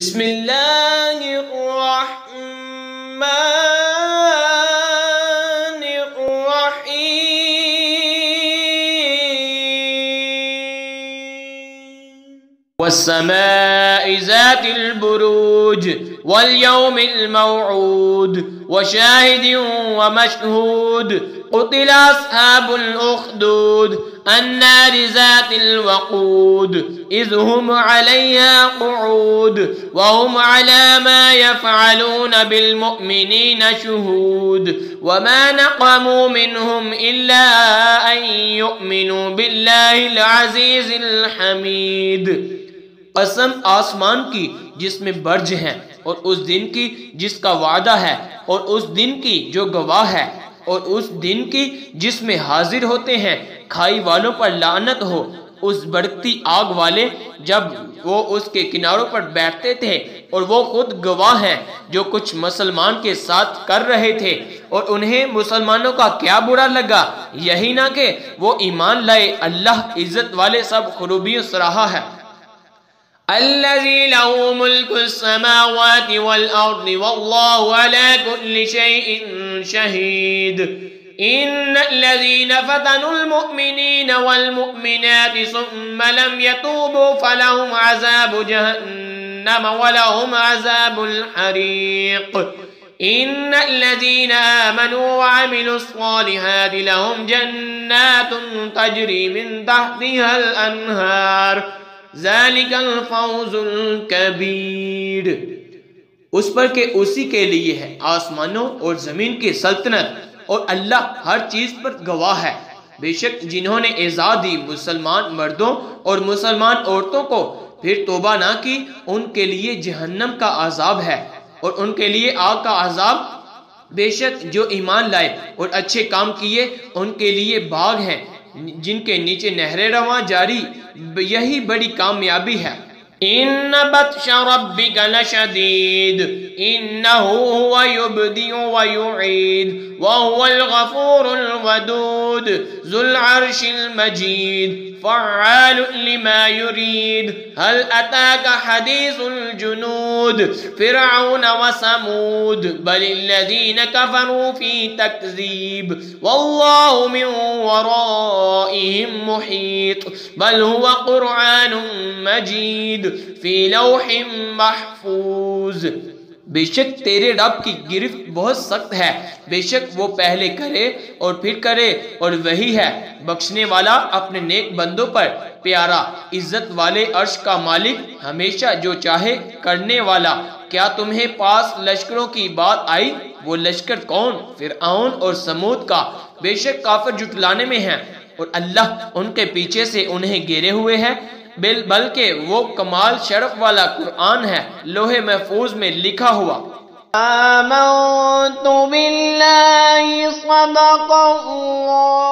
بسم اللہ الرحمن الرحیم والسماء ذات البروج واليوم الموعود وشاهد ومشهود قتل أصحاب الأخدود النار ذات الوقود إذ هم عليها قعود وهم على ما يفعلون بالمؤمنين شهود وما نقموا منهم إلا أن يؤمنوا بالله العزيز الحميد قسم آسمان کی جس میں برج ہیں اور اس دن کی جس کا وعدہ ہے اور اس دن کی جو گواہ ہے اور اس دن کی جس میں حاضر ہوتے ہیں کھائی والوں پر لعنت ہو اس بڑکتی آگ والے جب وہ اس کے کناروں پر بیٹھتے تھے اور وہ خود گواہ ہیں جو کچھ مسلمان کے ساتھ کر رہے تھے اور انہیں مسلمانوں کا کیا برا لگا یہی نہ کہ وہ ایمان لائے اللہ عزت والے سب خوبیوں سے رہا ہے الذي له ملك السماوات والأرض والله على كل شيء شهيد إن الذين فتنوا المؤمنين والمؤمنات ثم لم يتوبوا فلهم عذاب جهنم ولهم عذاب الحريق إن الذين آمنوا وعملوا الصالحات لهم جنات تجري من تحتها الأنهار ذالک الفوز الکبیر اس پر کہ اسی کے لیے ہے آسمانوں اور زمین کی سلطنت اور اللہ ہر چیز پر گواہ ہے بے شک جنہوں نے ایذا دی مسلمان مردوں اور مسلمان عورتوں کو پھر توبہ نہ کی ان کے لیے جہنم کا عذاب ہے اور ان کے لیے آگ کا عذاب بے شک جو ایمان لائے اور اچھے کام کیے ان کے لیے باغ ہیں جن کے نیچے نہریں رواں جاری یہی بڑی کامیابی ہے ان بطش ربک لشدید انه هو يبدئ ويعيد وهو الغفور الودود ذو العرش المجيد فعال لما يريد هل أتاك حديث الجنود فرعون وثمود بل الذين كفروا في تكذيب والله من ورائهم محيط بل هو قرآن مجيد في لوح محفوظ بے شک تیرے رب کی گرفت بہت سخت ہے بے شک وہ پہلے کرے اور پھر کرے اور وہی ہے بخشنے والا اپنے نیک بندوں پر پیارا عزت والے عرش کا مالک ہمیشہ جو چاہے کرنے والا کیا تمہیں پاس لشکروں کی بات آئی وہ لشکر کون فرعون اور سمود کا بے شک کافر جھٹلانے میں ہیں اور اللہ ان کے پیچھے سے انہیں گھیرے ہوئے ہے بلکہ وہ کمال شرف والا قرآن ہے لوح محفوظ میں لکھا ہوا آمنت باللہ صدق اللہ